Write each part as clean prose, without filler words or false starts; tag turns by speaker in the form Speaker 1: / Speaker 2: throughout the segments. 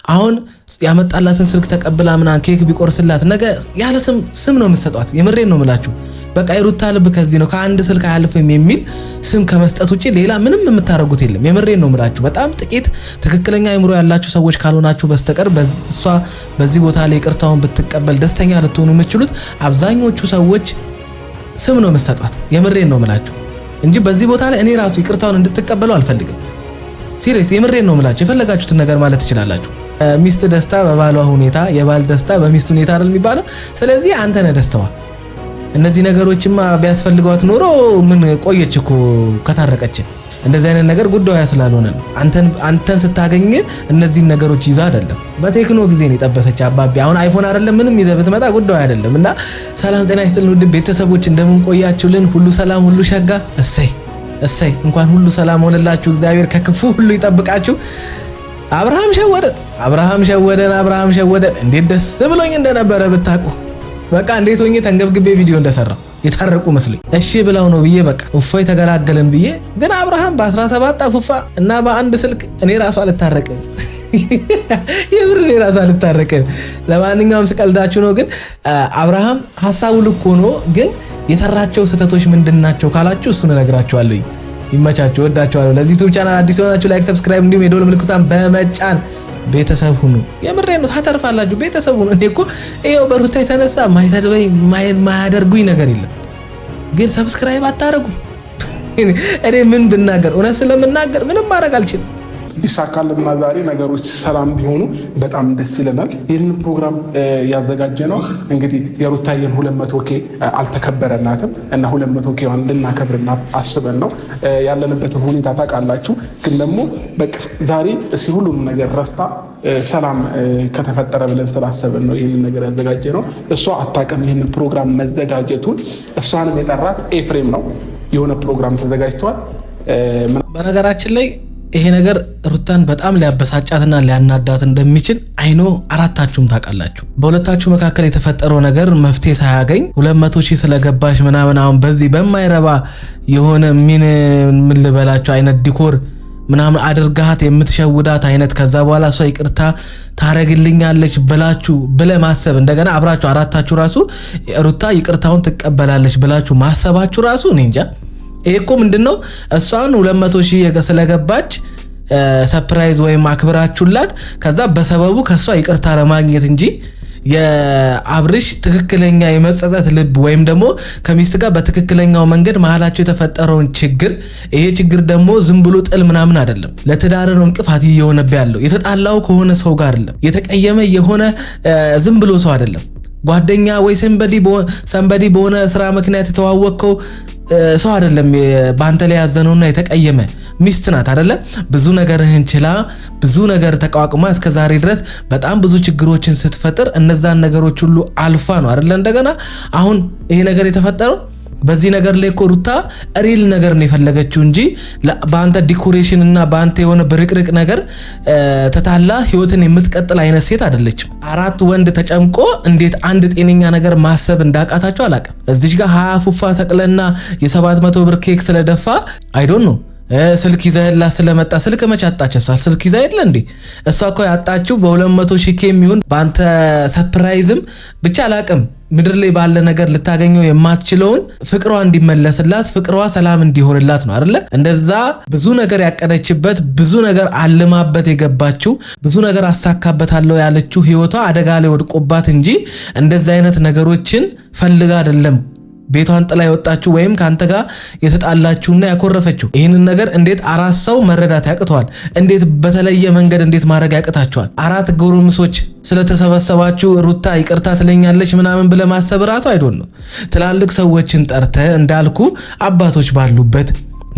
Speaker 1: አሁን ያመጣላትን ስልክ ተቀብላ ምናን ኬክ ቢቆርስላት ነገ ያለ ስም ነው የምትሰጧት። የምሬን ነው የምላችሁ። በቃ የሩታ ልብ ከዚህ ነው ከአንድ ስልክ አያልፍም የሚል ስም ከመስጠት ውጪ ሌላ ምንም የምታረጉት የለም። የምሬን ነው የምላችሁ። በጣም ጥቂት ትክክለኛ አእምሮ ያላችሁ ሰዎች ካልሆናችሁ በስተቀር እሷ በዚህ ቦታ ላይ ይቅርታውን ብትቀበል ደስተኛ ልትሆኑ የምትችሉት አብዛኞቹ ሰዎች ስም ነው የምትሰጧት። የምሬን ነው የምላችሁ እንጂ በዚህ ቦታ ላይ እኔ ራሱ ይቅርታውን እንድትቀበሉ አልፈልግም። ሲሪየስ የምሬን ነው የምላችሁ። የፈለጋችሁትን ነገር ማለት ትችላላችሁ። ሚስት ደስታ በባሏ ሁኔታ፣ የባል ደስታ በሚስት ሁኔታ አይደል የሚባለው። ስለዚህ አንተ ነህ ደስታዋ። እነዚህ ነገሮችማ ቢያስፈልጓት ኖሮ ምን ቆየች እኮ ከታረቀች። እንደዚህ አይነት ነገር ጉዳዩ ስላልሆነ ነው። አንተን ስታገኝ እነዚህን ነገሮች ይዛ አይደለም። በቴክኖ ጊዜ ነው የጠበሰች አባቢ። አሁን አይፎን አይደለም ምንም ይዘህ ብትመጣ ጉዳዩ አይደለም። እና ሰላም ጤና ይስጥልን ውድ ቤተሰቦች፣ እንደምን ቆያችሁልን? ሁሉ ሰላም፣ ሁሉ ሸጋ። እሰይ እንኳን ሁሉ ሰላም ሆነላችሁ። እግዚአብሔር ከክፉ ሁሉ ይጠብቃችሁ። አብርሃም ሸወደን እንዴት ደስ ብሎኝ እንደነበረ ብታውቁ። በቃ እንዴት ሆኜ ተንገብግቤ ቪዲዮ እንደሰራው የታረቁ መስሎኝ እሺ ብለው ነው ብዬ በቃ እፎይ ተገላገለን ብዬ። ግን አብርሃም በ17 አፉፋ እና በአንድ ስልክ እኔ ራሱ አልታረቅም። የብር እኔ ራሱ አልታረቅም። ለማንኛውም ስቀልዳችሁ ነው። ግን አብርሃም ሐሳቡ ልክ ሆኖ ግን የሰራቸው ስህተቶች ምንድናቸው ካላችሁ እሱን እነግራችኋለሁ። ይመቻችሁ፣ ወዳችኋለሁ። ለዚህ ዩቲዩብ ቻናል አዲስ ሆናችሁ ላይክ፣ ሰብስክራይብ እንዲሁም የደወል ምልክቱን በመጫን ቤተሰብ ሁኑ። የምሬን ነው፣ ታተርፋላችሁ። ቤተሰብ ሁኑ። እኔ እኮ ይሄው በሩታ የተነሳ ማያደርጉኝ ነገር የለም፣ ግን ሰብስክራይብ አታረጉም። እኔ ምን ብናገር እውነት ስለምናገር ምንም ማድረግ አልችልም።
Speaker 2: ይሳካልና ዛሬ ነገሮች ሰላም ቢሆኑ በጣም ደስ ይለናል። ይህንን ፕሮግራም ያዘጋጀ ነው እንግዲህ የሩታየን 200K አልተከበረላትም እና 200K ልናከብርና አስበን ነው ያለንበትን ሁኔታ ታውቃላችሁ። ግን ደግሞ በቃ ዛሬ እስኪ ሁሉንም ነገር ረስታ ሰላም ከተፈጠረ ብለን ስላሰበን ነው ይህንን ነገር ያዘጋጀ ነው። እሷ አታውቅም ይህንን ፕሮግራም መዘጋጀቱን። እሷንም የጠራት ኤፍሬም ነው። የሆነ ፕሮግራም ተዘጋጅቷል።
Speaker 1: በነገራችን ላይ ይሄ ነገር ሩታን በጣም ሊያበሳጫትና ሊያናዳት እንደሚችል አይኖ አራታችሁም ታውቃላችሁ። በሁለታችሁ መካከል የተፈጠረው ነገር መፍትሄ ሳያገኝ 200,000 ስለገባሽ ምናምን አሁን በዚህ በማይረባ የሆነ ምን ልበላችሁ አይነት ዲኮር ምናምን አድርጋት የምትሸውዳት አይነት ከዛ በኋላ እሷ ይቅርታ ታረግልኛለች ብለ ማሰብ እንደገና አብራችሁ አራታችሁ ራሱ ሩታ ይቅርታውን ትቀበላለች ብላችሁ ማሰባችሁ ራሱ እኔ እንጃ። ይሄ እኮ ምንድነው እሷን 200,000 ስለገባች ሰርፕራይዝ ወይም አክብራችሁላት ከዛ በሰበቡ ከሷ ይቅርታ ለማግኘት እንጂ የአብርሽ ትክክለኛ የመጸጸት ልብ ወይም ደግሞ ከሚስት ጋር በትክክለኛው መንገድ መሃላቸው የተፈጠረውን ችግር ይሄ ችግር ደግሞ ዝም ብሎ ጥል ምናምን አይደለም። ለትዳር ነው እንቅፋት እየሆነብህ ያለው። የተጣላው ከሆነ ሰው ጋር አይደለም። የተቀየመ የሆነ ዝም ብሎ ሰው አይደለም። ጓደኛ ወይ ሰንበዲ በሆነ ስራ ምክንያት የተዋወቀው ሰው አይደለም። ባንተ ላይ ያዘነውና የተቀየመ ሚስት ናት አይደለ? ብዙ ነገርህን ችላ ብዙ ነገር ተቋቁማ እስከ ዛሬ ድረስ በጣም ብዙ ችግሮችን ስትፈጥር እነዛን ነገሮች ሁሉ አልፋ ነው አይደለ? እንደገና አሁን ይሄ ነገር የተፈጠረው በዚህ ነገር ላይ እኮ ሩታ ሪል ነገር ነው የፈለገችው እንጂ በአንተ ዲኮሬሽን እና በአንተ የሆነ ብርቅርቅ ነገር ተታላ ህይወትን የምትቀጥል አይነት ሴት አይደለችም። 4 ወንድ ተጨምቆ እንዴት አንድ ጤነኛ ነገር ማሰብ እንዳቃታቸው አላውቅም። እዚች ጋር 20 ፉፋ ሰቅለና የ700 ብር ኬክ ስለደፋ አይ ዶንት ኖ ስልክ ይዘህላ ስለመጣ ስልክ መቻጣች እሷ ስልክ ይዘህ አይደል እንዴ? እሷ እኮ ያጣችው በ200,000 የሚሆን በአንተ ሰርፕራይዝም ብቻ አላውቅም ምድር ላይ ባለ ነገር ልታገኘው የማትችለውን ፍቅሯ እንዲመለስላት ፍቅሯ ሰላም እንዲሆንላት ነው አይደለ? እንደዛ ብዙ ነገር ያቀደችበት ብዙ ነገር አልማበት የገባችው ብዙ ነገር አሳካበታለሁ ያለችው ህይወቷ አደጋ ላይ ወድቆባት እንጂ እንደዛ አይነት ነገሮችን ፈልጋ አይደለም ቤቷን ጥላ የወጣችሁ ወይም ካንተ ጋር የተጣላችሁና ያኮረፈችው። ይህንን ነገር እንዴት 4 ሰው መረዳት ያቅተዋል? እንዴት በተለየ መንገድ እንዴት ማድረግ ያቅታችኋል? 4 ጎረምሶች ስለተሰበሰባችሁ ሩታ ይቅርታ ትለኛለች ምናምን ብለ ማሰብ ራሱ አይዶን ነው። ትላልቅ ሰዎችን ጠርተ እንዳልኩ አባቶች ባሉበት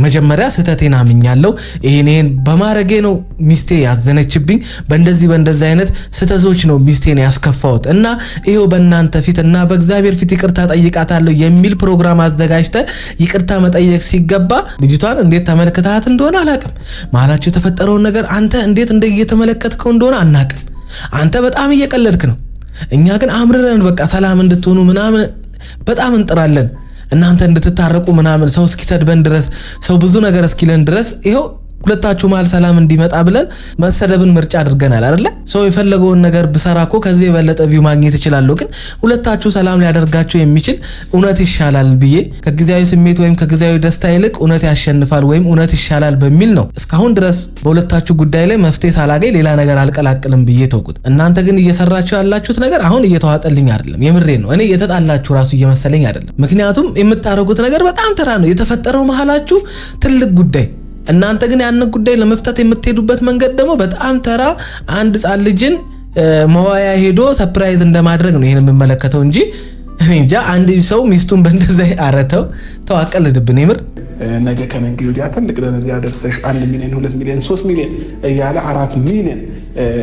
Speaker 1: መጀመሪያ ስህተቴን አምኛለሁ ይሄን በማረጌ ነው ሚስቴ ያዘነችብኝ በእንደዚህ አይነት ስህተቶች ነው ሚስቴን ያስከፋውት እና ይሄው በእናንተ ፊትና በእግዚአብሔር ፊት ይቅርታ ጠይቃታለሁ የሚል ፕሮግራም አዘጋጅተ ይቅርታ መጠየቅ ሲገባ ልጅቷን እንዴት ተመልክታት እንደሆነ አላቅም። መሃላችሁ የተፈጠረውን ነገር አንተ እንዴት እንደየተመለከትከው እንደሆነ አናቅም። አንተ በጣም እየቀለድክ ነው። እኛ ግን አምርረን በቃ ሰላም እንድትሆኑ ምናምን በጣም እንጥራለን። እናንተ እንድትታረቁ ምናምን ሰው እስኪሰድበን ድረስ ሰው ብዙ ነገር እስኪለን ድረስ ይሄው ሁለታችሁ መሀል ሰላም እንዲመጣ ብለን መሰደብን ምርጫ አድርገናል አይደለ? ሰው የፈለገውን ነገር ብሰራ እኮ ከዚህ የበለጠ ቪው ማግኘት ይችላል። ግን ሁለታችሁ ሰላም ሊያደርጋችሁ የሚችል እውነት ይሻላል ብዬ ከጊዜያዊ ስሜት ወይም ከጊዜያዊ ደስታ ይልቅ እውነት ያሸንፋል ወይም እውነት ይሻላል በሚል ነው እስካሁን ድረስ በሁለታችሁ ጉዳይ ላይ መፍትሄ ሳላገኝ ሌላ ነገር አልቀላቅልም ብዬ ተውኩት። እናንተ ግን እየሰራችሁ ያላችሁት ነገር አሁን እየተዋጠልኝ አይደለም። የምሬን ነው። እኔ እየተጣላችሁ ራሱ እየመሰለኝ አይደለም። ምክንያቱም የምታደርጉት ነገር በጣም ተራ ነው። የተፈጠረው መሀላችሁ ትልቅ ጉዳይ፣ እናንተ ግን ያን ጉዳይ ለመፍታት የምትሄዱበት መንገድ ደግሞ በጣም ተራ አንድ ሕፃን ልጅን መዋያ ሄዶ ሰርፕራይዝ እንደማድረግ ነው ይሄን የምመለከተው እንጂ እኔ እንጃ አንድ ሰው ሚስቱን በእንደዚህ አረተው ተዋቀልድብን የምር
Speaker 2: ነገ ከነገ ወዲያ ትልቅ ደረጃ ደርሰሽ 1 ሚሊዮን 2 ሚሊዮን 3 ሚሊዮን እያለ 4 ሚሊዮን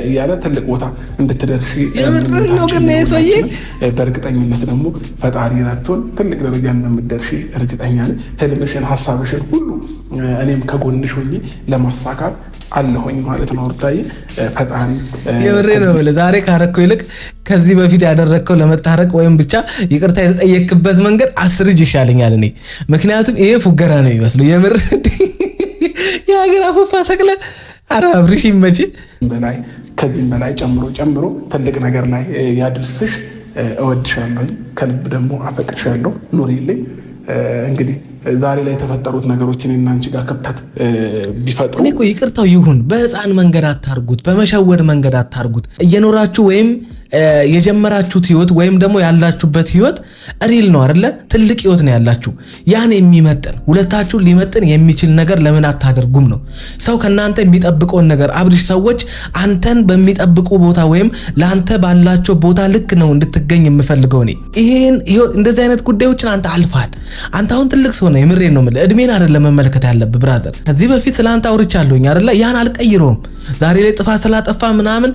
Speaker 2: እያለ ትልቅ ቦታ እንድትደርሺ
Speaker 1: ነው። ግን ሰውዬ
Speaker 2: በእርግጠኝነት ደግሞ ፈጣሪ ረድቶን ትልቅ ደረጃ እንደምትደርሺ እርግጠኛ ነኝ። ህልምሽን ሀሳብሽን ሁሉ እኔም ከጎንሽ ሆኜ ለማሳካት አለሁኝ ማለት ነው። ሩታዬ ፈጣሪ
Speaker 1: የምሬ ነው ብለህ ዛሬ ካረከው ይልቅ ከዚህ በፊት ያደረከው ለመታረቅ ወይም ብቻ ይቅርታ የተጠየቅበት መንገድ 10 እጅ ይሻለኛል እኔ። ምክንያቱም ይሄ ፉገራ ነው የሚመስለው የምር የሀገር አፉፋ ሰቅለ ኧረ አብርሽ ይመች
Speaker 2: በላይ ከዚህም በላይ ጨምሮ ትልቅ ነገር ላይ ያድርስሽ። እወድሻለሁ፣ ከልብ ደግሞ አፈቅርሻለሁ። ኑሪልኝ። እንግዲህ ዛሬ ላይ የተፈጠሩት ነገሮችን እና አንቺ ጋር ክፍተት ቢፈጥሩ
Speaker 1: እኔ እኮ ይቅርታው ይሁን፣ በህፃን መንገድ አታርጉት፣ በመሸወድ መንገድ አታርጉት። እየኖራችሁ ወይም የጀመራችሁት ህይወት ወይም ደግሞ ያላችሁበት ህይወት ሪል ነው አይደለ? ትልቅ ህይወት ነው ያላችሁ። ያን የሚመጥን ሁለታችሁን ሊመጥን የሚችል ነገር ለምን አታደርጉም ነው። ሰው ከናንተ የሚጠብቀውን ነገር አብርሽ፣ ሰዎች አንተን በሚጠብቁ ቦታ ወይም ለአንተ ባላቸው ቦታ ልክ ነው እንድትገኝ የምፈልገው እኔ። ይሄን እንደዚህ አይነት ጉዳዮችን አንተ አልፋል። አንተ አሁን ትልቅ ሰው ነው። የምሬን ነው የምልህ። እድሜን አይደለም መመልከት ያለብህ ብራዘር። ከዚህ በፊት ስለአንተ አውርቻለሁኝ አይደለ? ያን አልቀይረውም። ዛሬ ላይ ጥፋት ስላጠፋ ምናምን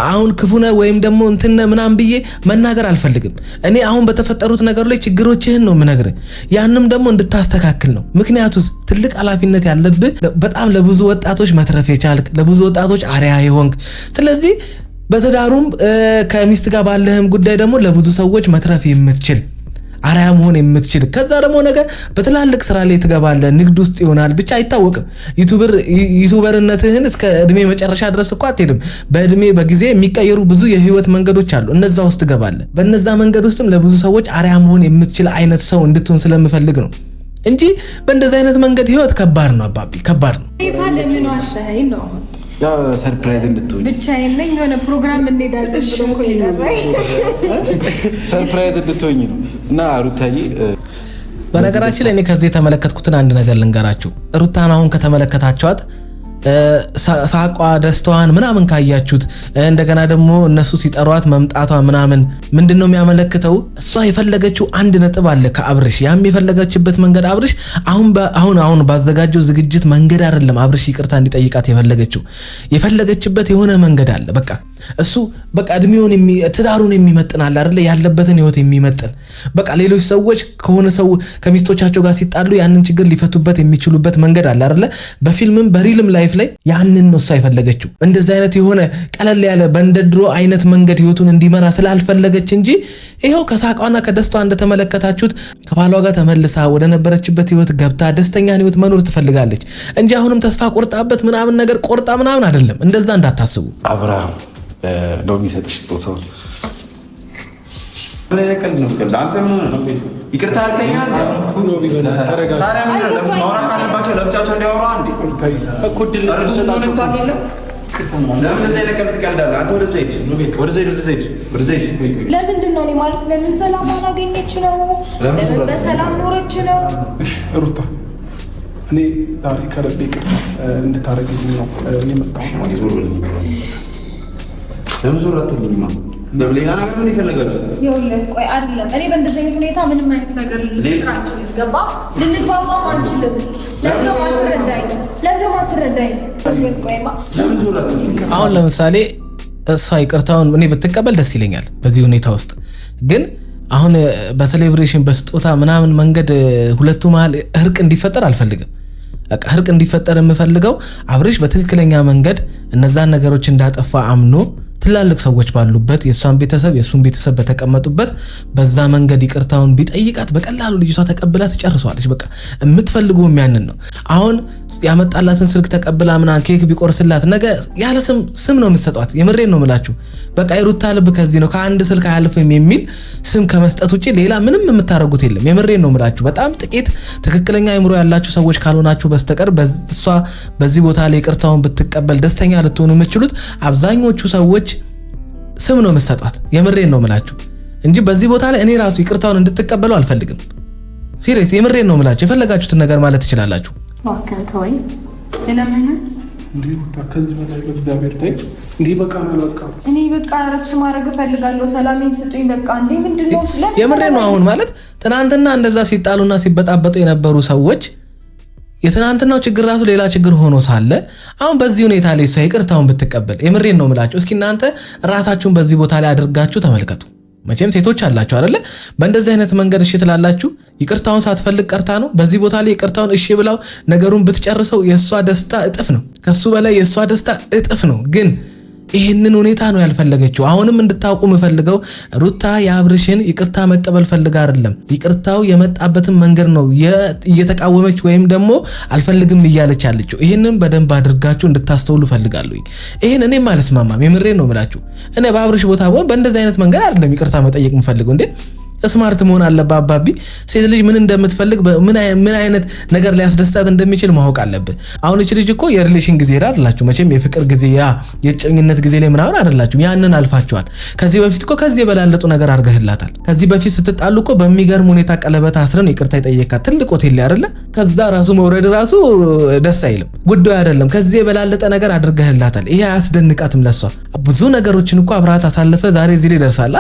Speaker 1: አሁን ክፉነ ወይም ደግሞ እንትነ ምናምን ብዬ መናገር አልፈልግም። እኔ አሁን በተፈጠሩት ነገር ላይ ችግሮችህን ነው የምነግርህ። ያንም ደግሞ እንድታስተካክል ነው። ምክንያቱስ ትልቅ ኃላፊነት ያለብህ በጣም ለብዙ ወጣቶች መትረፍ የቻልክ ለብዙ ወጣቶች አርአያ የሆንክ ስለዚህ በትዳሩም ከሚስት ጋር ባለህም ጉዳይ ደግሞ ለብዙ ሰዎች መትረፍ የምትችል አርአያ መሆን የምትችል ከዛ ደግሞ ነገር በትላልቅ ስራ ላይ ትገባለህ። ንግድ ውስጥ ይሆናል ብቻ አይታወቅም። ዩቲዩበርነትህን እስከ እድሜ መጨረሻ ድረስ እኮ አትሄድም። በእድሜ በጊዜ የሚቀየሩ ብዙ የህይወት መንገዶች አሉ። እነዛ ውስጥ ትገባለህ። በእነዛ መንገድ ውስጥም ለብዙ ሰዎች አርአያ መሆን የምትችል አይነት ሰው እንድትሆን ስለምፈልግ ነው እንጂ በእንደዚህ አይነት መንገድ ህይወት ከባድ ነው አባቢ፣ ከባድ ነው።
Speaker 3: ለምን ዋሻይ ነው
Speaker 4: ያ ሰርፕራይዝ እንድትሆኝ
Speaker 3: ብቻዬን ነኝ። የሆነ ፕሮግራም እንሄዳለን ብሎ እኮ ይላል።
Speaker 4: ሰርፕራይዝ እንድትሆኝ ነው። እና ሩታዬ
Speaker 1: በነገራችን ላይ እኔ ከዚህ የተመለከትኩትን አንድ ነገር ልንገራችሁ። ሩታን አሁን ከተመለከታችኋት ሳቋ ደስታዋን ምናምን ካያችሁት እንደገና ደግሞ እነሱ ሲጠሯት መምጣቷ ምናምን ምንድነው የሚያመለክተው? እሷ የፈለገችው አንድ ነጥብ አለ ከአብርሽ። ያም የፈለገችበት መንገድ አብርሽ አሁን ባዘጋጀው ዝግጅት መንገድ አይደለም አብርሽ ይቅርታ እንዲጠይቃት የፈለገችበት የሆነ መንገድ አለ። በቃ እሱ በቃ እድሜውን ትዳሩን የሚመጥናል አይደለ? ያለበትን ህይወት የሚመጥን በቃ ሌሎች ሰዎች ከሆነ ሰው ከሚስቶቻቸው ጋር ሲጣሉ ያንን ችግር ሊፈቱበት የሚችሉበት መንገድ አለ አይደለ? በፊልምም በሪልም ላይፍ ላይ ያንን ነው እሷ የፈለገችው። እንደዚህ አይነት የሆነ ቀለል ያለ በእንደድሮ አይነት መንገድ ህይወቱን እንዲመራ ስላልፈለገች እንጂ ይሄው ከሳቋና ከደስቷ እንደተመለከታችሁት ከባሏ ጋር ተመልሳ ወደ ነበረችበት ህይወት ገብታ ደስተኛን ህይወት መኖር ትፈልጋለች እንጂ አሁንም ተስፋ ቆርጣበት ምናምን ነገር ቆርጣ ምናምን አይደለም። እንደዛ እንዳታስቡ።
Speaker 4: አብርሃም ነው የሚሰጥሽ ስጦታው። ምን ያከል ነው ከዛ አንተ ምን ነው ይቅርታ አልከኛል ነው ቢሆን ታረጋጋ። ታዲያ ምን ነው ለማውራት ካለባቸው ለብቻቸው እንዲያወሩ አንዴ እኮ ድል ተሰጣቸው ታገለ። ለምን እንደዚህ አይነት ቀልድ ትቀልዳለህ አንተ? ወደ ዘይድ
Speaker 3: ለምንድን ነው እኔ ማለት ለምን ሰላም አላገኘች ነው? ለምን በሰላም ኖረች ነው?
Speaker 2: ሩታ እኔ ዛሬ ከልቤ ይቅርታ እንድታረግልኝ ነው እኔ መጣሁ ማለት ነው።
Speaker 4: ለምን ዞር አትልኝም? ሌላ ነገር ምን ይፈልጋችሁ?
Speaker 3: ይኸውልህ ቆይ አይደለም እኔ በእንደዚህ አይነት ሁኔታ ምንም አይነት ነገር ልንጥራችሁ ገባ ልንግባባም አንችልም። ለምን አትረዳኝ? ቆይማ
Speaker 4: ለምን ዞር አትልኝ?
Speaker 1: አሁን ለምሳሌ እሷ ይቅርታውን እኔ ብትቀበል ደስ ይለኛል በዚህ ሁኔታ ውስጥ። ግን አሁን በሴሌብሬሽን በስጦታ ምናምን መንገድ ሁለቱ መሀል እርቅ እንዲፈጠር አልፈልግም። እርቅ እንዲፈጠር የምፈልገው አብርሽ በትክክለኛ መንገድ እነዛን ነገሮች እንዳጠፋ አምኖ ትላልቅ ሰዎች ባሉበት የሷን ቤተሰብ የሱን ቤተሰብ በተቀመጡበት በዛ መንገድ ይቅርታውን ቢጠይቃት በቀላሉ ልጅቷ ተቀብላ ትጨርሰዋለች። በቃ የምትፈልገው ያንን ነው። አሁን ያመጣላትን ስልክ ተቀብላ ምናምን ኬክ ቢቆርስላት ነገ ያለ ስም ነው የምትሰጧት። የምሬን ነው የምላችሁ። በቃ የሩታ ልብ ከዚህ ነው ከአንድ ስልክ አያልፍም የሚል ስም ከመስጠት ውጪ ሌላ ምንም የምታረጉት የለም። የምሬን ነው የምላችሁ። በጣም ጥቂት ትክክለኛ አእምሮ ያላችሁ ሰዎች ካልሆናችሁ በስተቀር እሷ በዚህ ቦታ ላይ ይቅርታውን ብትቀበል ደስተኛ ልትሆኑ የምትችሉት አብዛኞቹ ሰዎች ስም ነው የምትሰጧት። የምሬን ነው የምላችሁ እንጂ በዚህ ቦታ ላይ እኔ ራሱ ይቅርታውን እንድትቀበሉ አልፈልግም። ሲሪየስ የምሬን ነው የምላችሁ። የፈለጋችሁትን ነገር ማለት ትችላላችሁ።
Speaker 3: ዋከንተወይ ለምን
Speaker 2: እንዴ ታከል በላይ በእግዚአብሔር ታይ እንዴ በቃ ነው በቃ
Speaker 3: እኔ በቃ ረፍት ማድረግ ፈልጋለሁ። ሰላሜን ስጡኝ በቃ። እንዴ ምንድነው?
Speaker 1: የምሬን ነው። አሁን ማለት ትናንትና እንደዛ ሲጣሉና ሲበጣበጡ የነበሩ ሰዎች የትናንትናው ችግር ራሱ ሌላ ችግር ሆኖ ሳለ አሁን በዚህ ሁኔታ ላይ ሰው ይቅርታውን ብትቀበል የምሬን ነው የምላችሁ። እስኪ እናንተ ራሳችሁን በዚህ ቦታ ላይ አድርጋችሁ ተመልከቱ። መቼም ሴቶች አላችሁ አይደለ? በእንደዚህ አይነት መንገድ እሺ ትላላችሁ። ይቅርታውን ሳትፈልግ ቀርታ ነው። በዚህ ቦታ ላይ ይቅርታውን እሺ ብላው ነገሩን ብትጨርሰው የሷ ደስታ እጥፍ ነው። ከሱ በላይ የሷ ደስታ እጥፍ ነው። ግን ይህንን ሁኔታ ነው ያልፈለገችው። አሁንም እንድታውቁ የምፈልገው ሩታ የአብርሽን ይቅርታ መቀበል ፈልጋ አይደለም። ይቅርታው የመጣበትን መንገድ ነው እየተቃወመች ወይም ደግሞ አልፈልግም እያለች ያለችው። ይህንን በደንብ አድርጋችሁ እንድታስተውሉ ፈልጋለሁ። ይህን እኔም አልስማማም። የምሬን ነው የምላችሁ። እኔ በአብርሽ ቦታ ብሆን በእንደዚህ አይነት መንገድ አይደለም ይቅርታ መጠየቅ የምፈልገው። እንዴ ስማርት መሆን አለብህ አባቢ። ሴት ልጅ ምን እንደምትፈልግ ምን አይነት ነገር ሊያስደስታት እንደሚችል ማወቅ አለብህ። አሁን እቺ ልጅ እኮ የሪሌሽን ጊዜ አይደላችሁ መቼም የፍቅር ጊዜ የጭኝነት ጊዜ ላይ ምናምን አይደላችሁ። ያንን አልፋችኋል። ከዚህ በፊት እኮ ከዚህ የበላለጡ ነገር አድርገህላታል። ከዚህ በፊት ስትጣሉ እኮ በሚገርም ሁኔታ ቀለበት አስረን ይቅርታ ይጠየቃት ትልቅ ሆቴል ላይ አይደለ? ከዛ ራሱ መውረድ ራሱ ደስ አይልም። ጉዳዩ አይደለም። ከዚህ የበላለጠ ነገር አድርገህላታል። ይሄ አያስደንቃትም? ለሷ ብዙ ነገሮችን እኮ አብራት አሳልፈ ዛሬ እዚህ ላይ ደርሳላ።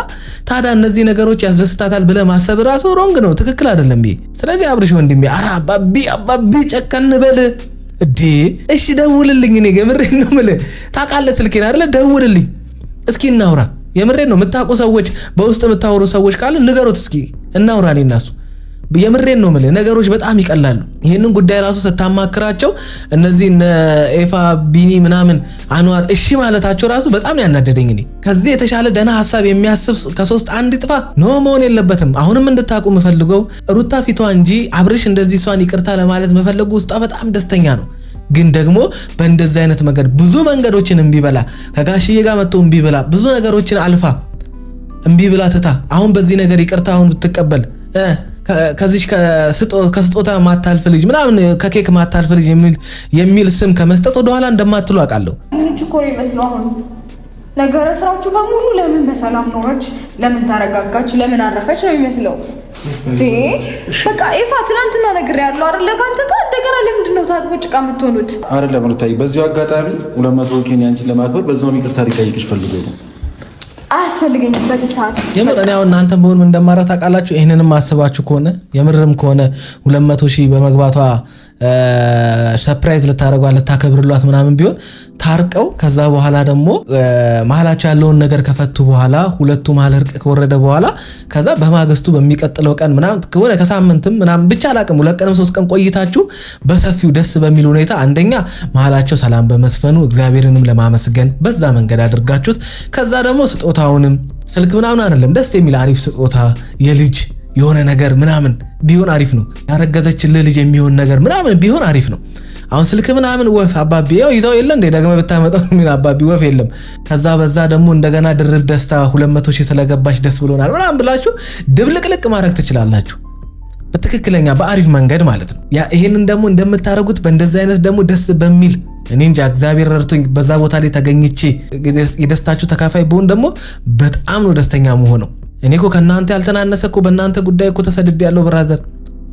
Speaker 1: ታዲያ እነዚህ ነገሮች ያስደስታታል ብለ ማሰብ ራሱ ሮንግ ነው፣ ትክክል አይደለም ይሄ። ስለዚህ አብርሽ ወንድሜ አራ አባቢ ጨከን በል እዴ። እሺ ደውልልኝ። እኔ የምሬን ነው የምልህ። ታውቃለህ ስልኬን አይደለ? ደውልልኝ እስኪ እናውራ። የምሬን ነው። የምታውቁ ሰዎች በውስጥ የምታወሩ ሰዎች ካሉ ንገሩት እስኪ እናውራ እኔ እና እሱ። የምሬን ነው የምልህ። ነገሮች በጣም ይቀላሉ። ይሄንን ጉዳይ ራሱ ስታማክራቸው እነዚህ ኤፋ ቢኒ ምናምን አንዋር እሺ ማለታቸው ራሱ በጣም ያናደደኝ። እኔ ከዚህ የተሻለ ደህና ሐሳብ የሚያስብ ከሶስት አንድ ይጥፋ ነው መሆን የለበትም። አሁንም እንድታቁ የምፈልገው ሩታ ፊቷ እንጂ አብርሽ እንደዚህ እሷን ይቅርታ ለማለት መፈለጉ ውስጧ በጣም ደስተኛ ነው። ግን ደግሞ በእንደዚህ አይነት መንገድ ብዙ መንገዶችን እምቢበላ ከጋሽዬ ጋር መጥቶ እምቢበላ ብዙ ነገሮችን አልፋ እምቢብላ ትታ አሁን በዚህ ነገር ይቅርታውን ብትቀበል ከዚህ ከስጦታ ማታልፍ ልጅ ምናምን ከኬክ ማታልፍ ልጅ የሚል ስም ከመስጠት ወደ ኋላ እንደማትሉ አውቃለሁ።
Speaker 3: ልጅ እኮ ነው የሚመስለው። አሁን ነገረ ስራዎቹ በሙሉ ለምን በሰላም ኖረች፣ ለምን ታረጋጋች፣ ለምን አረፈች ነው የሚመስለው። በቃ ኤፋ ትናንትና ነገር ያለው አይደለ? ካንተ ጋር እንደገና ለምንድን ነው ታጥቦ ጭቃ የምትሆኑት?
Speaker 4: አይደለም ሩታዬ፣ በዚሁ አጋጣሚ 200 ኬንያንችን ለማክበር በዛው ይቅርታ ሊጠይቅሽ ፈልጎ ነው።
Speaker 3: አያስፈልገኝም በዚህ ሰዓት
Speaker 1: የምር። እኔ አሁን እናንተም በሆን ምን እንደማራ ታውቃላችሁ። ይሄንንም አስባችሁ ከሆነ የምርም ከሆነ 200,000 በመግባቷ ሰርፕራይዝ ልታረጓት ልታከብርሏት ምናምን ቢሆን ታርቀው ከዛ በኋላ ደግሞ መሀላቸው ያለውን ነገር ከፈቱ በኋላ ሁለቱ መሀል እርቅ ከወረደ በኋላ ከዛ በማግስቱ በሚቀጥለው ቀን ምናምን ከሆነ ከሳምንትም ምናምን ብቻ አላቅም 2 ቀንም 3 ቀን ቆይታችሁ በሰፊው ደስ በሚል ሁኔታ አንደኛ መሀላቸው ሰላም በመስፈኑ እግዚአብሔርንም ለማመስገን በዛ መንገድ አድርጋችሁት ከዛ ደግሞ ስጦታውንም ስልክ ምናምን አይደለም ደስ የሚል አሪፍ ስጦታ የልጅ የሆነ ነገር ምናምን ቢሆን አሪፍ ነው። ያረገዘችልህ ልጅ የሚሆን ነገር ምናምን ቢሆን አሪፍ ነው። አሁን ስልክ ምናምን ወፍ አባቢ ያው ይዘው የለ እንደ ደግመ ብታመጣው ምን አባቢ ወፍ የለም። ከዛ በዛ ደግሞ እንደገና ድርብ ደስታ 200,000 ስለገባች ደስ ብሎናል ምናምን ብላችሁ ድብልቅልቅ ማድረግ ትችላላችሁ። በትክክለኛ በአሪፍ መንገድ ማለት ነው። ያ ይሄንን ደግሞ እንደምታረጉት በእንደዚህ አይነት ደግሞ ደስ በሚል እኔ እንጃ እግዚአብሔር ረድቶኝ በዛ ቦታ ላይ ተገኝቼ የደስታችሁ ተካፋይ ብሆን ደግሞ በጣም ነው ደስተኛ መሆነው። እኔ እኮ ከናንተ ያልተናነሰ እኮ በእናንተ ጉዳይ እኮ ተሰድቤ ያለው ብራዘር፣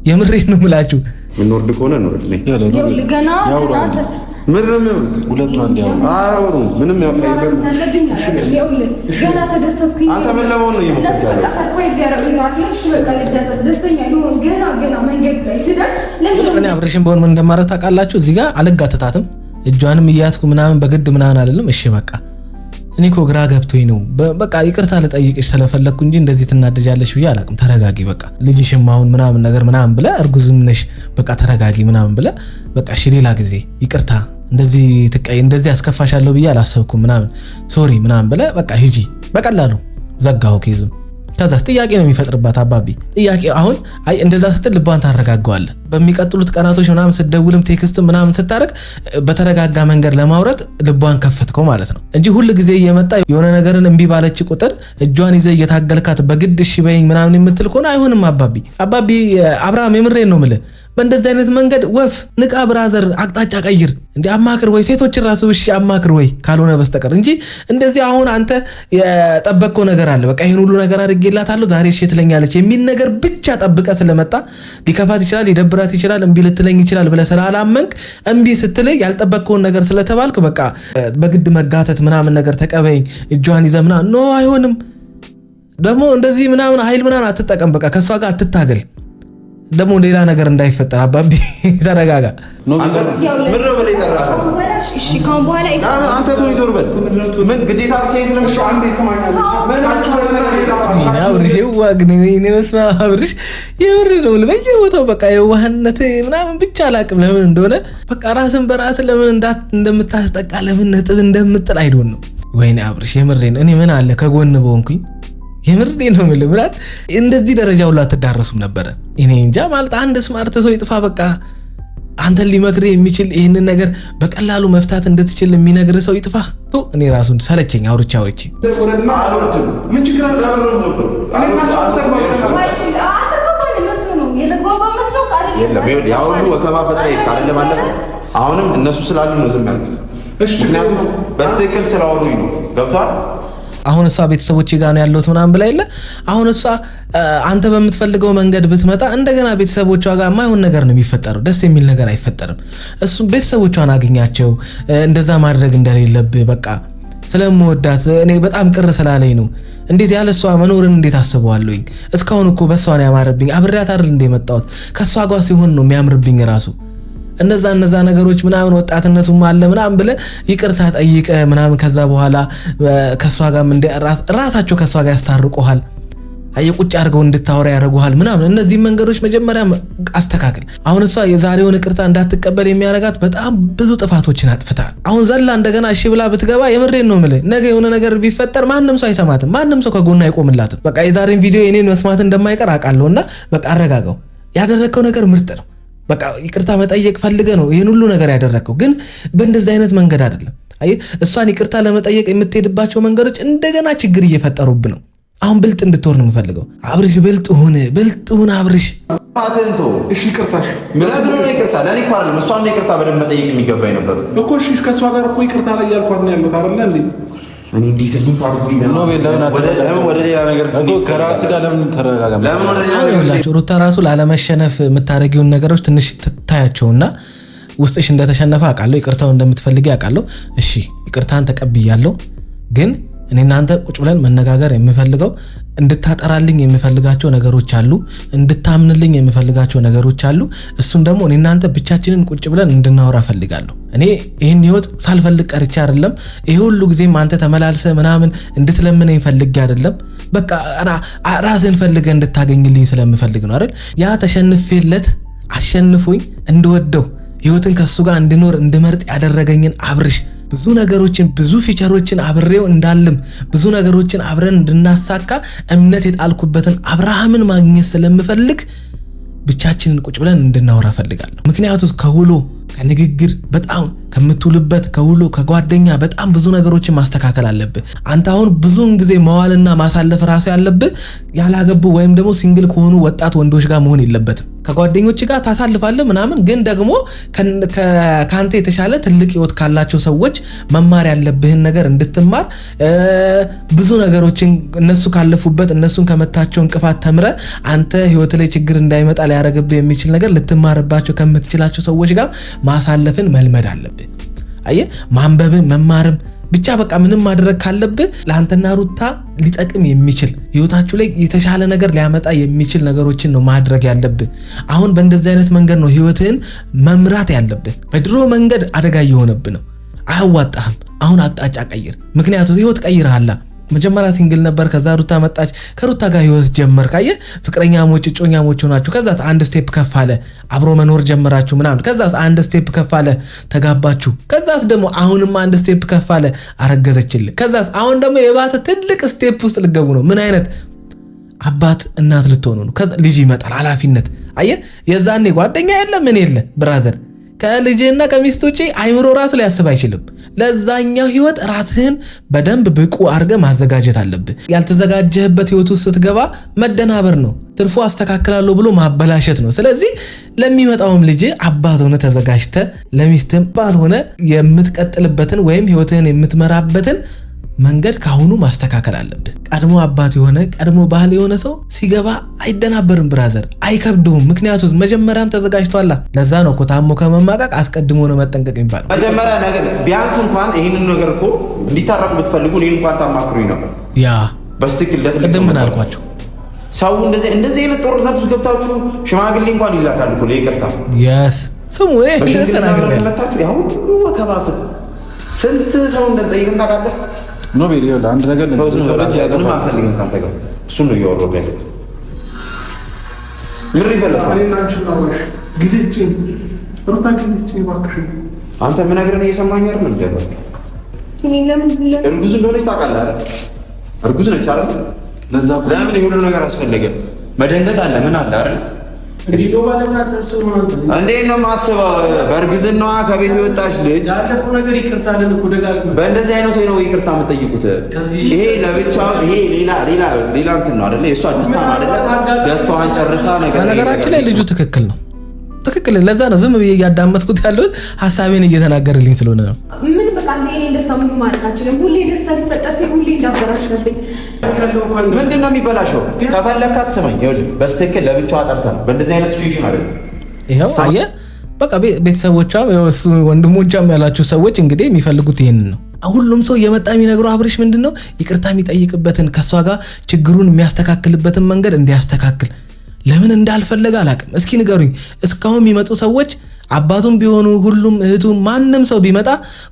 Speaker 1: የምሬን ነው የምላችሁ።
Speaker 4: ምን ወርድ ከሆነ ነው ወርድ
Speaker 3: ገና
Speaker 4: ምንም ይወርድ ሁለቱ አንድ ያው ምንም ያው
Speaker 3: ገና ተደሰትኩኝ።
Speaker 4: አንተ ምን ለመሆን ነው
Speaker 1: እኔ አብሬሽን በሆን ምን እንደማረግ ታውቃላችሁ። እዚህ ጋር አልጋተታትም እጇንም እያስኩ ምናምን በግድ ምናምን አይደለም። እሺ በቃ እኔ እኮ ግራ ገብቶኝ ነው። በቃ ይቅርታ ልጠይቅሽ ስለፈለኩ እንጂ እንደዚህ ትናደጃለሽ ብዬ አላቅም። ተረጋጊ በቃ ልጅሽም አሁን ምናምን ነገር ምናምን ብለ እርጉዝም ነሽ በቃ ተረጋጊ ምናምን ብለ በቃ እሺ ሌላ ጊዜ ይቅርታ እንደዚህ አስከፋሻለሁ ብዬ አላሰብኩም ምናምን ሶሪ ምናምን ብለህ በቃ ሂጂ በቀላሉ ዘጋው ኬዙን። ከዛስ ጥያቄ ነው የሚፈጥርባት አባቢ ጥያቄ። አሁን አይ እንደዛ ስትል ልቧን ታረጋጋዋለህ። በሚቀጥሉት ቀናቶች ምናምን ስትደውልም ቴክስት ምናምን ስታረግ በተረጋጋ መንገድ ለማውራት ልቧን ከፈትከው ማለት ነው እንጂ ሁሉ ጊዜ እየመጣ የሆነ ነገርን እምቢ ባለች ቁጥር እጇን ይዘህ እየታገልካት በግድ እሺ በይኝ ምናምን የምትል ከሆነ አይሆንም አባቢ አብርሃም የምሬን ነው የምልህ። በእንደዚህ አይነት መንገድ ወፍ ንቃ ብራዘር፣ አቅጣጫ ቀይር እንዴ አማክር ወይ ሴቶችን ራሱ እሺ አማክር ወይ ካልሆነ በስተቀር እንጂ እንደዚህ አሁን አንተ የጠበቅከው ነገር አለ በቃ ይሄን ሁሉ ነገር አድርጌላታለሁ ዛሬ እሺ ትለኛለች የሚል ነገር ብቻ ጠብቀ ስለመጣ ሊከፋት ይችላል፣ ሊደብራት ይችላል፣ እምቢ ልትለኝ ይችላል ብለህ ስላላመንክ እምቢ ስትለይ ያልጠበቅከውን ነገር ስለተባልክ በቃ በግድ መጋተት ምናምን ነገር ተቀበይኝ እጇን ይዘህ ምናምን ኖ አይሆንም። ደግሞ እንደዚህ ምናምን ኃይል ምናምን አትጠቀም። በቃ ከሷ ጋር አትታገል። ደግሞ ሌላ ነገር እንዳይፈጠር አባቢ ተረጋጋ።
Speaker 4: ምን ነው በላይ ተራራ
Speaker 3: እሺ ካሁን በኋላ
Speaker 4: አንተ ተወይ ዞር በል። ምን ግዴታ ብቻ ስለምሽ አንዴ ይሰማኛል። ምን
Speaker 1: አብርሽ ወግኔ መስማ አብርሽ የምር ነው በየቦታው በቃ የዋህነት ምናምን ብቻ አላቅም ለምን እንደሆነ በቃ ራስን በራስ ለምን እንደምታስጠቃ ለምን ነጥብ እንደምጥል አይዶን ነው። ወይኔ አብርሽ የምሬን እኔ ምን አለ ከጎን በሆንኩኝ የምርዴ ነው ማለት ምራት እንደዚህ ደረጃ ሁሉ አትዳረሱም ነበር። እኔ እንጃ ማለት አንድ ስማርት ሰው ይጥፋ በቃ አንተን ሊመክር የሚችል ይሄንን ነገር በቀላሉ መፍታት እንድትችል የሚነግር ሰው ይጥፋ። እኔ ራሱን ሰለቸኝ አውርቻ
Speaker 4: ምን ችግር አለ? አሁንም እነሱ ስላሉ ነው ዝም ያልኩት። ምክንያቱም በስትክክል ስላወሩኝ ነው። ገብቷል?
Speaker 1: አሁን እሷ ቤተሰቦቼ ጋር ነው ያለሁት ምናምን ብላ የለ አሁን እሷ አንተ በምትፈልገው መንገድ ብትመጣ እንደገና ቤተሰቦቿ ጋር ማይሆን ነገር ነው የሚፈጠረው። ደስ የሚል ነገር አይፈጠርም። እሱ ቤተሰቦቿን አግኛቸው እንደዛ ማድረግ እንደሌለብህ በቃ ስለምወዳት እኔ በጣም ቅር ስላለኝ ነው። እንዴት ያለ እሷ መኖርን እንዴት አስበዋለሁኝ? እስካሁን እኮ በሷ ነው ያማረብኝ። አብሬያት አይደል እንደ መጣሁት ከሷ ጋር ሲሆን ነው የሚያምርብኝ ራሱ። እነዛ ነገሮች ምናምን ወጣትነቱም አለ ምናምን ብለ ይቅርታ ጠይቀ ምናምን ከዛ በኋላ ከሷ ጋር ራሳቸው ከሷ ጋር ያስታርቁሃል። ቁጭ አድርገው እንድታወራ ያደርጉሃል ምናምን። እነዚህ መንገዶች መጀመሪያ አስተካክል። አሁን እሷ የዛሬውን ይቅርታ እንዳትቀበል የሚያረጋት በጣም ብዙ ጥፋቶችን አጥፍታል። አሁን ዘላ እንደገና እሺ ብላ ብትገባ የምሬን ነው የምልህ ነገ የሆነ ነገር ቢፈጠር ማንም ሰው አይሰማትም፣ ማንም ሰው ከጎና አይቆምላትም። በቃ የዛሬን ቪዲዮ የኔን መስማት እንደማይቀር አውቃለሁና በቃ አረጋጋው። ያደረከው ነገር ምርጥ ነው። በቃ ይቅርታ መጠየቅ ፈልገ ነው ይሄን ሁሉ ነገር ያደረከው፣ ግን በእንደዚህ አይነት መንገድ አይደለም። አይ እሷን ይቅርታ ለመጠየቅ የምትሄድባቸው መንገዶች እንደገና ችግር እየፈጠሩብ ነው። አሁን ብልጥ እንድትሆን ነው የምፈልገው። አብርሽ ብልጥ ሁን አብርሽ።
Speaker 4: አተንቶ እሺ ይቅርታሽ ምናምን ነው ይቅርታ ለኔ እኮ አይደለም እሷን ነው ይቅርታ በደንብ መጠየቅ የሚገባኝ ነበር
Speaker 2: እኮ። እሺ ከሷ ጋር እኮ ይቅርታ ላይ ያልኳት ነው ያለው አይደል እንዴ?
Speaker 4: እኔ እንዴት ነው ወደ ሌላ ነገር እኮ ከራስ ጋር ለምን ተረጋጋም? ለምን ወደ ሌላ ነገር
Speaker 1: ይላችሁ ሩታ ራሱ ላለመሸነፍ የምታረጊውን ነገሮች ትንሽ ትታያቸውና ውስጥሽ እንደተሸነፈ አውቃለሁ፣ ይቅርታው እንደምትፈልጊ አውቃለሁ። እሺ ይቅርታን ተቀብያለሁ፣ ግን እኔ እናንተ ቁጭ ብለን መነጋገር የምፈልገው እንድታጠራልኝ የምፈልጋቸው ነገሮች አሉ፣ እንድታምንልኝ የምፈልጋቸው ነገሮች አሉ። እሱን ደግሞ እኔ እናንተ ብቻችንን ቁጭ ብለን እንድናወራ ፈልጋለሁ። እኔ ይሄን ህይወት ሳልፈልግ ቀርቼ አይደለም። ይሄ ሁሉ ጊዜም አንተ ተመላልሰ ምናምን እንድትለምነኝ ፈልጌ አይደለም። በቃ ራስን ፈልገ እንድታገኝልኝ ስለምፈልግ ነው አይደል? ያ ተሸንፌለት አሸንፎኝ እንደወደው ህይወትን ከሱ ጋር እንድኖር እንድመርጥ ያደረገኝን አብርሽ ብዙ ነገሮችን ብዙ ፊቸሮችን አብሬው እንዳልም ብዙ ነገሮችን አብረን እንድናሳካ እምነት የጣልኩበትን አብርሃምን ማግኘት ስለምፈልግ ብቻችንን ቁጭ ብለን እንድናወራ ፈልጋለሁ። ምክንያቱም ከውሎ ከንግግር በጣም ከምትውልበት ከውሎ ከጓደኛ በጣም ብዙ ነገሮችን ማስተካከል አለብህ። አንተ አሁን ብዙውን ጊዜ መዋልና ማሳለፍ ራሱ ያለብህ ያላገቡ ወይም ደግሞ ሲንግል ከሆኑ ወጣት ወንዶች ጋር መሆን የለበትም። ከጓደኞች ጋር ታሳልፋለህ ምናምን፣ ግን ደግሞ ካንተ የተሻለ ትልቅ ህይወት ካላቸው ሰዎች መማር ያለብህን ነገር እንድትማር ብዙ ነገሮችን እነሱ ካለፉበት እነሱን ከመታቸው እንቅፋት ተምረ አንተ ህይወት ላይ ችግር እንዳይመጣ ሊያረግብህ የሚችል ነገር ልትማርባቸው ከምትችላቸው ሰዎች ጋር ማሳለፍን መልመድ አለብህ። አየህ ማንበብን መማርም ብቻ በቃ ምንም ማድረግ ካለብህ ለአንተና ሩታ ሊጠቅም የሚችል ህይወታችሁ ላይ የተሻለ ነገር ሊያመጣ የሚችል ነገሮችን ነው ማድረግ ያለብህ። አሁን በእንደዚህ አይነት መንገድ ነው ህይወትህን መምራት ያለብህ። በድሮ መንገድ አደጋ እየሆነብህ ነው፣ አያዋጣህም። አሁን አቅጣጫ ቀይር። ምክንያቱም ህይወት ቀይረሃላ። መጀመሪያ ሲንግል ነበር፣ ከዛ ሩታ መጣች፣ ከሩታ ጋር ህይወት ጀመር። ካየ ፍቅረኛሞች እጮኛሞች ሆናችሁ፣ ከዛ አንድ ስቴፕ ከፍ አለ አብሮ መኖር ጀመራችሁ ምናምን፣ ከዛ አንድ ስቴፕ ከፍ አለ ተጋባችሁ፣ ከዛ ደግሞ አሁንም አንድ ስቴፕ ከፍ አለ አረገዘችልህ፣ ከዛ አሁን ደግሞ የባተ ትልቅ ስቴፕ ውስጥ ልገቡ ነው። ምን አይነት አባት እናት ልትሆኑ ነው? ከዛ ልጅ ይመጣል ኃላፊነት። አየ የዛኔ ጓደኛ የለ ምን የለ ብራዘር ከልጅና ከሚስት ውጪ አይምሮ ራሱ ሊያስብ አይችልም። ለዛኛው ህይወት ራስህን በደንብ ብቁ አድርገህ ማዘጋጀት አለብህ። ያልተዘጋጀህበት ህይወት ውስጥ ስትገባ መደናበር ነው፣ ትርፉ አስተካክላለሁ ብሎ ማበላሸት ነው። ስለዚህ ለሚመጣውም ልጅ አባት ሆነ ተዘጋጅተህ ለሚስትም ባል ሆነ የምትቀጥልበትን ወይም ህይወትህን የምትመራበትን መንገድ ካሁኑ ማስተካከል አለብህ። ቀድሞ አባት የሆነ ቀድሞ ባህል የሆነ ሰው ሲገባ አይደናበርም ብራዘር፣ አይከብደውም። ምክንያቱም መጀመሪያም ተዘጋጅቷላ። ለዛ ነው እኮ ታሞ ከመማቀቅ አስቀድሞ ነው መጠንቀቅ የሚባለው።
Speaker 4: መጀመሪያ ነገር ቢያንስ እንኳን ይህንን ነገር እኮ እንዲታረቁ ብትፈልጉ እኔን እንኳን ታማክሩኝ ነበር።
Speaker 1: ያ
Speaker 4: በስትክክል
Speaker 1: ቅድም ምን አልኳቸው?
Speaker 4: ሰው እንደዚህ አይነት ጦርነት ውስጥ ገብታችሁ ሽማግሌ እንኳን ይላካል እኮ ለይቅርታ።
Speaker 1: የስ ስሙ እኔ ተናግሬያለሁ።
Speaker 4: ያው ሁሉ ወከባፍል ስንት ሰው እንደጠይቅን ታውቃለህ?
Speaker 2: ኖቤል ይኸውልህ አንድ ነገር
Speaker 4: ምንም አልፈልግም ካንተ ጋር እሱን ነው እያወራሁ ያለው። ምን ይፈልጋል? አንተ ምን ነግረን እየሰማኝ አይደል? እንደባ እርጉዝ እንደሆነች ታውቃለህ አይደል? እርጉዝ ነች አይደል? ለዛ ለምን ይሁሉ ነገር አስፈለገ? መደንገጥ አለ ምን አለ አይደል? እንዴት ነው የማስበው? በእርግዝናዋ ከቤት የወጣች ልጅ
Speaker 2: ያለፈው ነገር ይቅርታ አለን እኮ ደጋግመን።
Speaker 4: በእንደዚህ አይነት ወይ ነው ይቅርታ የምትጠይቁት? ይሄ ለብቻው ይሄ ሌላ እንትን ነው አይደለ? የእሷ ደስታ ነው አይደለ? ደስታዋን ጨርሳ ነገር
Speaker 1: በነገራችን ላይ ልጁ ትክክል ነው፣ ትክክል። ለዛ ነው ዝም ብዬ እያዳመጥኩት ያለሁት ሀሳቤን እየተናገርልኝ ስለሆነ ነው።
Speaker 3: ምን በቃ እኔ ደስታ ሙሉ ማለት አልችልም። ሁሌ ደስታ ሊፈጠር ሲል ሁሌ እንዳበራሽ ነብኝ።
Speaker 4: ምንድን ነው የሚበላሸው? ከፈለካት ስማኝ፣ ይኸውልህ በስትክክል ለብቻዋ ጠርተን በእንደዚህ አይነት ሲቹዌሽን አይደል?
Speaker 1: ይኸው አየህ በቃ ቤተሰቦቿ እሱ ወንድሞቿም ያላችሁ ሰዎች እንግዲህ የሚፈልጉት ይሄንን ነው። ሁሉም ሰው እየመጣ የሚነግረው አብርሽ ምንድነው ይቅርታ የሚጠይቅበትን ከሷ ጋር ችግሩን የሚያስተካክልበትን መንገድ እንዲያስተካክል። ለምን እንዳልፈለገ አላውቅም። እስኪ ንገሩኝ። እስካሁን የሚመጡ ሰዎች አባቱም ቢሆኑ ሁሉም እህቱም ማንም ሰው ቢመጣ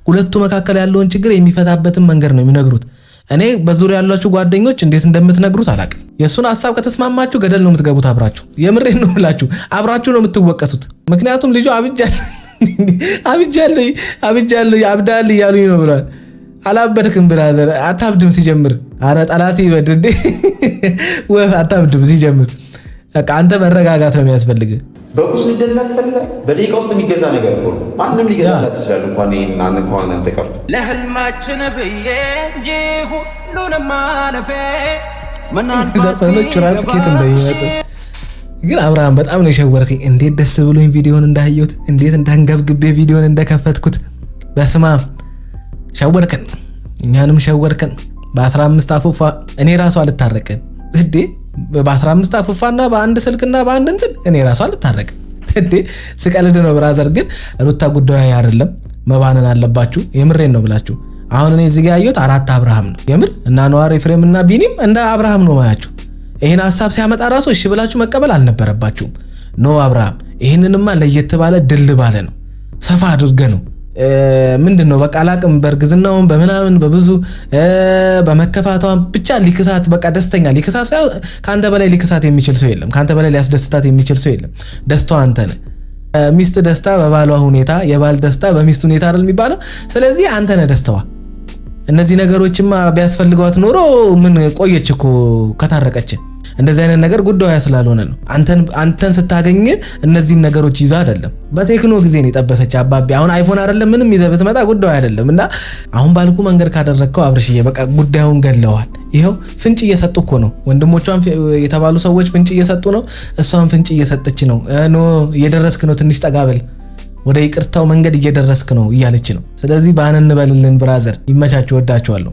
Speaker 1: ሁለቱ መካከል ያለውን ችግር የሚፈታበትን መንገድ ነው የሚነግሩት። እኔ በዙሪያ ያላችሁ ጓደኞች እንዴት እንደምትነግሩት አላውቅም። የእሱን ሀሳብ ከተስማማችሁ ገደል ነው የምትገቡት አብራችሁ። የምሬን ነው ብላችሁ አብራችሁ ነው የምትወቀሱት። ምክንያቱም ልጁ አብጃለሁ ያብዳል እያሉኝ ነው ብሏል። አላበድክም ብራዘር፣ አታብድም ሲጀምር። አረ ጠላት ይበድድ ወፍ አታብድም ሲጀምር። በቃ አንተ መረጋጋት ነው የሚያስፈልግ።
Speaker 4: በቁስ ልደላ ትፈልጋል። በደቂቃ ውስጥ የሚገዛ ነገር እኮ ማንም ሊገዛላት ይችላል። እንኳን ይሄን እንኳን አንተ ቀርቶ
Speaker 5: ለህልማችን ብዬ እንጂ ሁሉንም ማለፌ
Speaker 1: ዘፈኖቹ ራሱ ኬት እንደሚመጡ ግን አብርሃም በጣም ነው የሸወርከኝ። እንዴት ደስ ብሎኝ ቪዲዮን እንዳየሁት፣ እንዴት እንዳንገብግቤ ቪዲዮን እንደከፈትኩት። በስማም ሸወርከን፣ እኛንም ሸወርከን። በ15 አፉፋ እኔ ራሱ አልታረቅን እንዴ? በ15 አፉፋና በአንድ ስልክና በአንድ እንትን እኔ ራሱ አልታረቅን እንዴ? ስቀልድ ነው ብራዘር። ግን ሩታ ጉዳዩ አይደለም፣ መባነን አለባችሁ። የምሬን ነው ብላችሁ አሁን እኔ እዚህ ጋር ያየሁት 4 አብርሃም ነው የምር እና ነዋር ኤፍሬም እና ቢኒም እንደ አብርሃም ነው ማያችሁ። ይሄን ሐሳብ ሲያመጣ ራሱ እሺ ብላችሁ መቀበል አልነበረባችሁም። ኖ አብርሃም ይሄንንማ ለየት ባለ ድል ባለ ነው ሰፋ አድርገ ነው ምንድነው በቃ አላቅም። በእርግዝናውም በምናምን በብዙ በመከፋቷም ብቻ ሊክሳት በቃ ደስተኛ ሊክሳት ሳይሆን ካንተ በላይ ሊክሳት የሚችል ሰው የለም። ካንተ በላይ ሊያስደስታት የሚችል ሰው የለም። ደስታው አንተ ነህ። ሚስት ደስታ በባሏ ሁኔታ፣ የባል ደስታ በሚስት ሁኔታ አይደል የሚባለው። ስለዚህ አንተ ነህ ደስታዋ። እነዚህ ነገሮችማ ቢያስፈልገዋት ኖሮ ምን ቆየች እኮ ከታረቀች። እንደዚህ አይነት ነገር ጉዳዩ ስላልሆነ ነው። አንተን ስታገኝ እነዚህን ነገሮች ይዛ አይደለም። በቴክኖ ጊዜ ነው የጠበሰች አባቢ። አሁን አይፎን አይደለም ምንም ይዘህ ብትመጣ ጉዳዩ አይደለም። እና አሁን ባልኩ መንገድ ካደረግከው አብርሽዬ በቃ ጉዳዩን ገለዋል። ይኸው ፍንጭ እየሰጡ እኮ ነው። ወንድሞቿን የተባሉ ሰዎች ፍንጭ እየሰጡ ነው። እሷን ፍንጭ እየሰጠች ነው። ኖ እየደረስክ ነው፣ ትንሽ ጠጋበል፣ ወደ ይቅርታው መንገድ እየደረስክ ነው እያለች ነው። ስለዚህ ባነን በልልን ብራዘር። ይመቻችሁ፣ ወዳችኋለሁ።